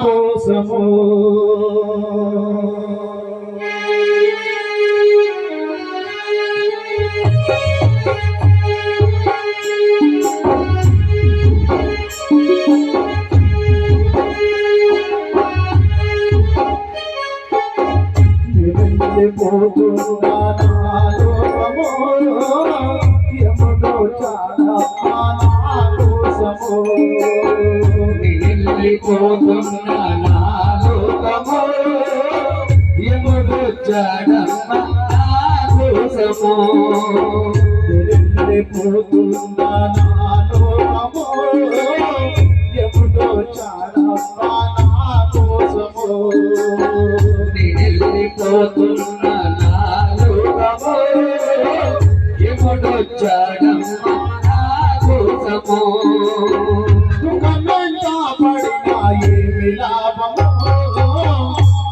కోసము పోతున్నా యముడు చాలా కోసము వెళ్ళిపోతున్నా లోకము యముడు చాడమ్మ కోసము వెళ్ళిపోతున్నా లోకము యముడు చాడమ్మ కోసము వెళ్ళిపోతున్నా లోకము యముడు చాడమ్మ కోసము పడినా ఏమి లాభము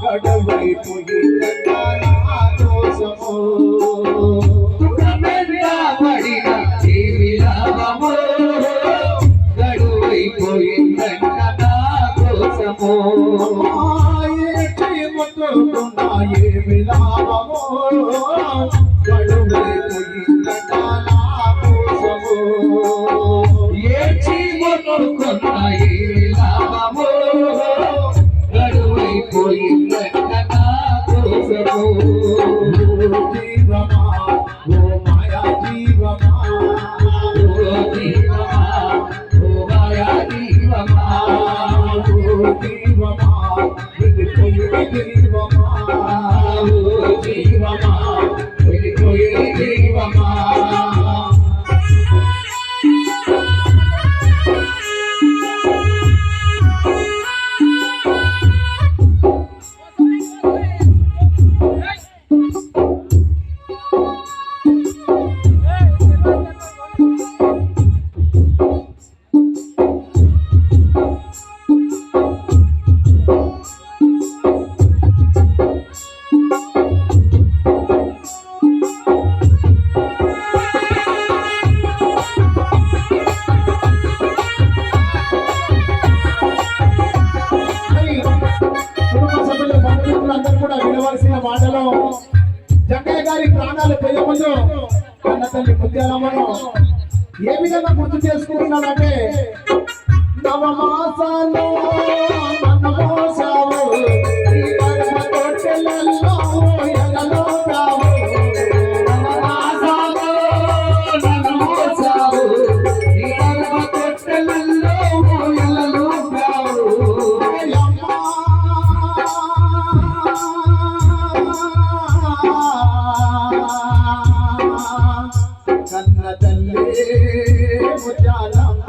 గడవైపోయిందా కోసము పడిన ఏమి లాభము గడువైపోయిందంట కోసము చేయముతున్నా ఏమి లాభము గడవైపోయిందా కోసము ఏడ్చి మొక్కుకున్న ఏ లాభము గడువైపోయిందంట కోసము జీవమా ఓ మాయా జీవమా ఓ జీవమా ఓ మాయా జీవమా ఓ జీవమా వెళ్ళిపోయే జీవమా ఓ జీవమా వెళ్ళిపోయే జీవమా మాటలో జంగయ్య గారి ప్రాణాలు పోయే కన్న తల్లి ముత్యాలమ్మను ఏ విధంగా గుర్తు చేసుకుంటున్నాడంటే నవమాసాలు మనమోసావు కన్న తల్లి ముత్యాలమ్మ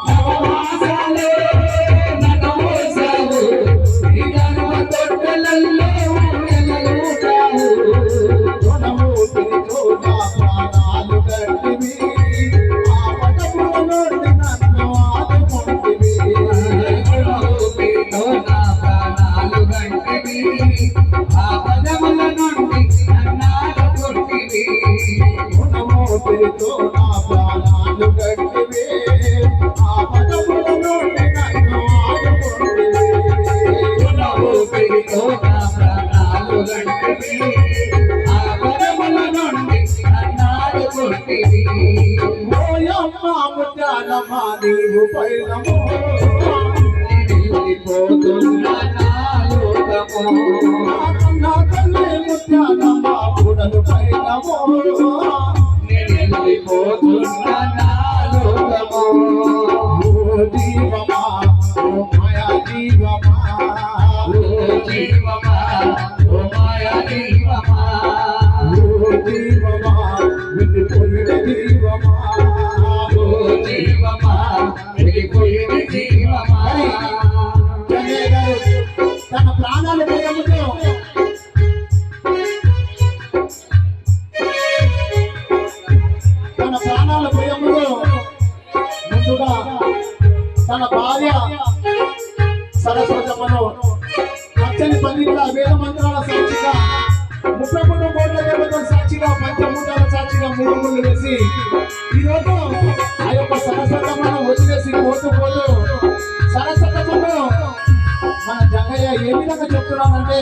నవమాసాలు నవమోసాలు ఈ గర్వ తొట్టెలలో ఎలలుతావు గుణమూర్తితో నా ప్రాణాలు గట్టివి ఆ పదముల నుండి నన్ను ఆదుకుంటివి గుణమూర్తితో నా ప్రాణాలు గట్టివి ఆ పదముల నుండి నన్ను ఆదుకుంటివి గుణమూర్తితో నా ప్రాణాలు గట్టివి ఆ పదముల నుండి నన్ను ఆదుకుంటివి గుణమూర్తితో నా ప్రాణాలు గట్టివి ఆ పదముల నుండి నన్ను ఆదుకుంటివి ఓయమ్మ ముత్యాలమ్మ నీవు పైనము వెళ్ళిపోతున్నా లోకము నా తల్లి ముత్యాలమ్మ గుడలు పైనము వెళ్ళిపోతున్నా లోకము ఓ జీవమా ఓ మాయా జీవమా ఓ జీవమా ఓ మాయా జీవమా ఓ జీవమా వెళ్ళిపోయిన జీవమా ఓ జీవమా వెళ్ళిపోయిన జీవమా జగయ్య గారు తన ప్రాణాలు పోయముతో ముందుగా తన భార్య సరస్వతమ్మను పచ్చని పందిరిగా వేద మంత్రాల సాక్షిగా 33 కోట్ల దేవతల సాక్షిగా పంచభూతాల సాక్షిగా 3 ముళ్ళు వేసి ఈరోజు ఆ యొక్క సరస్వతమ్మను వదిలేసి పోతూ సరస్వతమ్మను ఏ విధంగా చెప్తున్నానంటే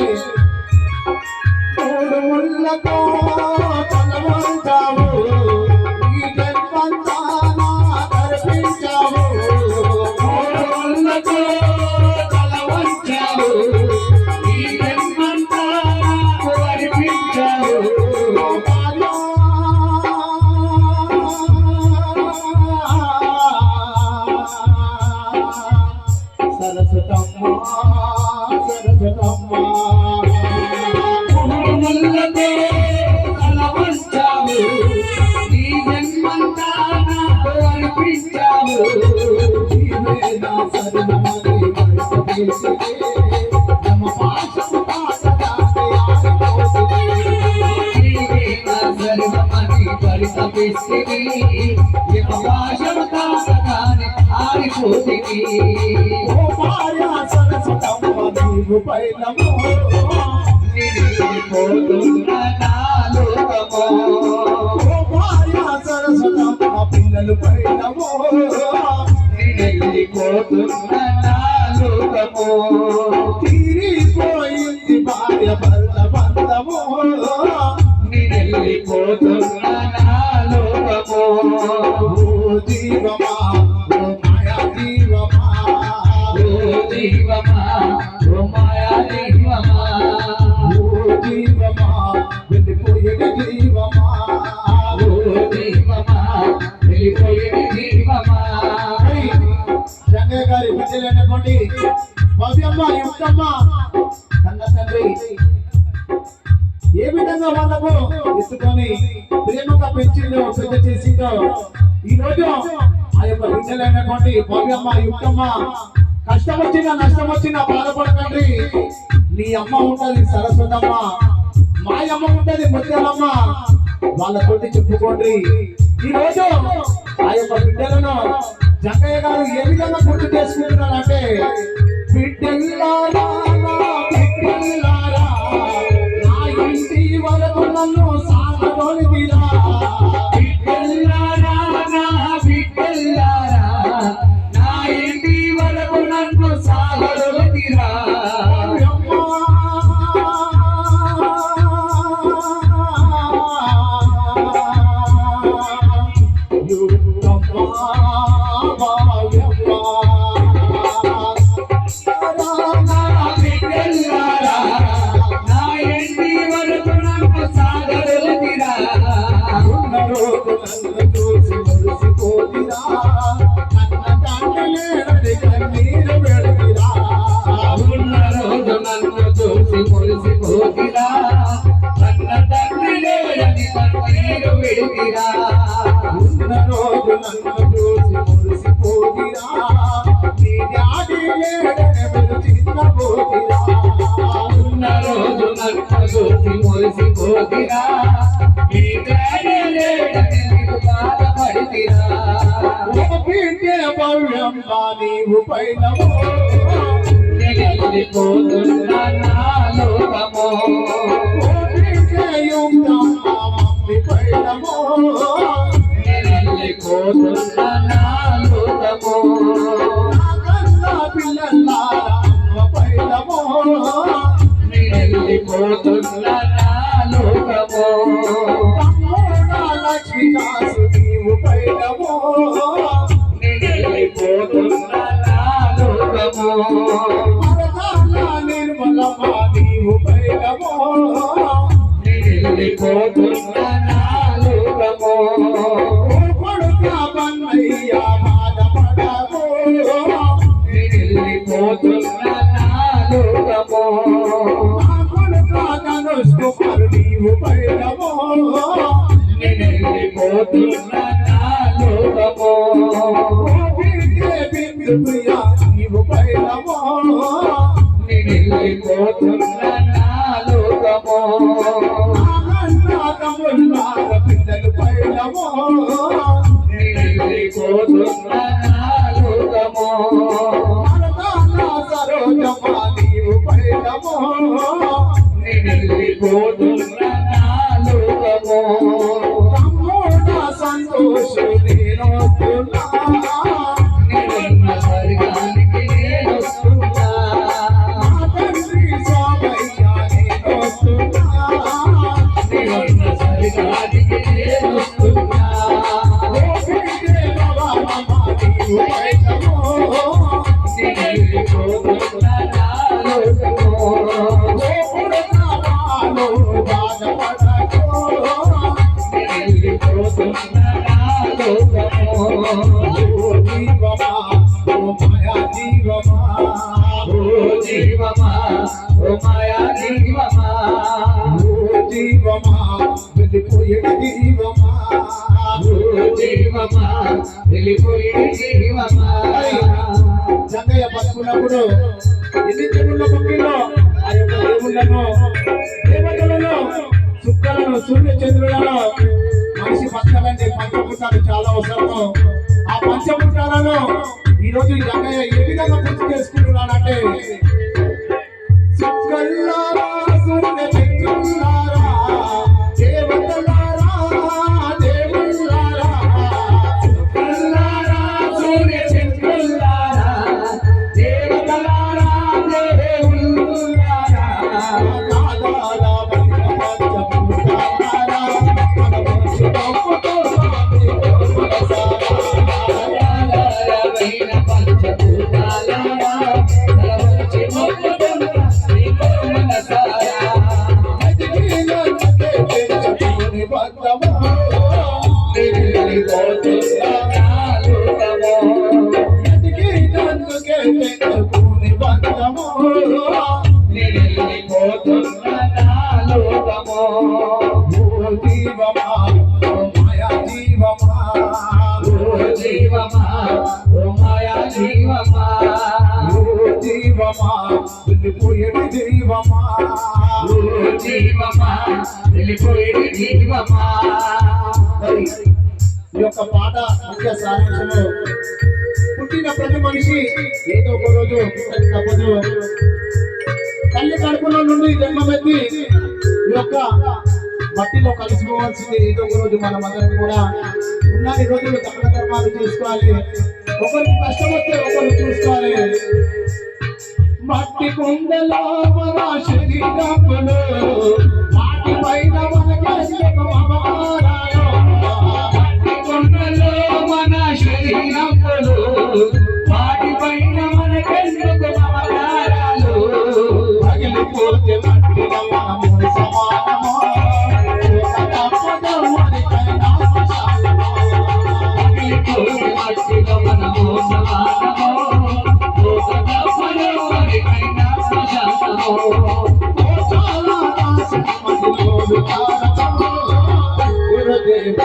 మూడు ముళ్ళతో తలవంచావు ఈ జన్మంతా నా కర్పించావు మూడుముళ్ళతో తల వంచావు, ఈ జన్మంతా నాకు అర్పించావు. సరస్వతమ్మా సరస్వతమ్మా మూడుముళ్ళతో తల వంచావు, ఈ జన్మంతా నాకు అర్పించావు. జీవే నా శరణమని మరొకవేసితే నమ పాశము పాటదాటే ఆడిపోసితే నీవే నా సర్వమని పరితపిస్తివి, ఇక భాషము కాకగానే ఆరిపోతివి. ఓ భార్య సరస్వతమ్మ నీవు పైలము నిలిచిపోతున్న నా లోకము, ఓ భార్య సరస్వతమ్మ పిల్లలు పైలము నిలిచిపోతున్న నా లోకము. తీరిపోయింది భార్య భర్త బంధము నిలిచిపోతున్న నా లోకము. ఓ జీవమా ఓ మాయా జీవమా ఓ జీవమా, ఓ మాయా జీవమా, ఓ జీవమా వెళ్ళిపోయేట జీవమా ఓ జీవమా, వెళ్ళిపోయిన జీవమా. జంగయ్య గారి బిడ్డలైనటువంటి భవ్యమ్మ యుక్తమ్మ కన్న తండ్రి ఏ విధంగా వాళ్ళకు ఎత్తుకొని ప్రేమగా పెంచిందో పెద్ద చేసిందో ఈ రోజు ఆ యొక్క బిడ్డలైనటువంటి భవ్యమ్మ యుక్తమ్మ కష్టం వచ్చినా నష్టం వచ్చినా బాధపడకండి. నీ అమ్మ ఉంటది సరస్వతమ్మ, మా అమ్మ ఉంటది ముత్యాలమ్మ, వాళ్ళతోటి చెప్పుకోండి. ఈ రోజు ఆ యొక్క బిడ్డలను జంగయ్య గారు ఏ విధంగా గుర్తు చేసుకుంటున్నారంటే బిడ్డల్లారా నా బిడ్డల్లారా నా ఇంటి వరకు నన్ను సాగదోలిదిరా బిడ్డల్లారా, నా బిడ్డల్లారా, నా ఇంటి వరకు నన్ను సాగదొలితిరా. నా బిడ్డల్లారా, నా ఇంటి వరకు నన్ను సాగదొలితిరా. ఉన్న రోజు నన్ను చూసి మురిసిపోతిరా, కన్న తండ్రి లేడని కన్నీరు విడితిరా. ఉన్న రోజు నన్ను చూసి మురిసిపోతిరా, నీ డాడీ లేడని నీకు బాధపడితిరా. నీవు పైనము నిలిచిపోతున్న నా లోకము, మమ్మీ పైనము నిలిచిపోతున్న నా లోకము. పిల్లల్లారమ్మ పైనము నిలిచిపోతున్న నా లోకము. లక్ష్మీదాసు నీవు పైనము నిలిచిపోతున్న నా లోకము. నిర్మలమ్మ నీవు పైనము నిలిచిపోతున్న నా లోకము. కొడుక బన్నయ్య బాధపడము నిలిచిపోతున్న నా లోకము. కొడుక ధనుష్కుమారు నీవు పైనము నిలిచిపోతున్న నా లోకము. బిందు ప్రియ నీవు పైనము నిలిచిపోతున్న నా లోకము. పిల్లలు పైనము నిలిచిపోతున్న నా లోకము. సరోజమ్మ నీవు పైనము నిలిచిపోతున్న నా లోకము. సంతోషు నేను నిన్న స్వర్గానికి నేను వస్తున్నా. తండ్రి జీవమా ఓ జీవమా ఓ మాయా జీవమా ఓ జీవమా వెళ్ళిపోయే జీవమా ఓ జీవమా వెళ్ళిపోయే జీవమా జంగయ్య బతుకున్నప్పుడు ఎన్ని చెవుల మొక్కిలో ఆ యొక్క దేవుళ్ళను దేవతలను చుక్కలను సూర్య చంద్రులను మనిషి బతకాలంటే పంచభూతాలు చాలా అవసరము. ఆ పంచభూతాలను ఈ రోజు జంగయ్య ఏ విధంగా పూర్తి చేసుకుంటున్నానంటే చుక్కల్లారా సూర్య చంద్రులారా దేవతలారా దేవుళ్ళారా చుక్కల్లారా సూర్య చంద్రులారా దేవతలారా దేవుళ్ళారా నాదాల పంచభూతాలారా మన మనుషులతో ఆధారమైన పంచభూతాలారా తలవంచి మొక్కుతున్న నీకు మనసారా వెళ్ళిపోతున్న నాలోకము వెళ్ళిపోతున్న నాలోకము ఓ జీవమా ఓ మాయా జీవమా వెళ్ళిపోయేది జీవమా ఓ జీవమా వెళ్ళిపోయేది జీవమా మరి ఈ యొక్క పాట ముఖ్య సారాంశము పుట్టిన ప్రతి మనిషి ఏదో ఒక రోజు తప్పదు తల్లి కడుపులో నుండి జన్మమెత్తి ఈ యొక్క మట్టిలో కలిసిపోవాల్సింది ఏదో ఒక రోజు మన అందరం కూడా ఉన్నన్ని రోజులు దాన ధర్మాలు చేసుకోవాలి. ఒకరికి కష్టం వస్తే ఒకరు చూసుకోవాలి. మట్టి కుండలో మన శరీరములు వాటి పైన మనకెందుకు అమరాలో కొండలో మన శరీరములు వాటిపైన మనకెందుకు మమకారాలు పగిలిపోతే మట్టిలో మనము సమానము తప్పదు మనకైనా శ్మశానము. పగిలిపోయే మట్టిలో మనము సమానము లోక తప్పదు వారికైనా శ్మశానము చాలా దాసి మదిలో విచారము గురుదేవుల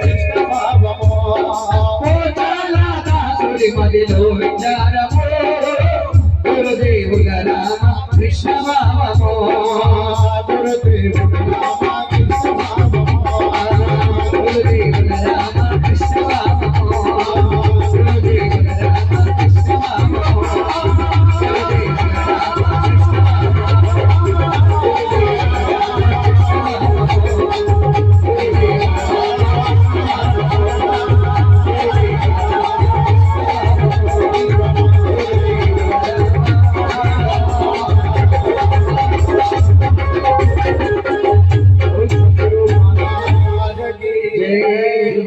కృష్ణ భావము చాలా దాసుడి మదిలో విచారము గురుదేవుల రామ కృష్ణ భావము గురుదేవుల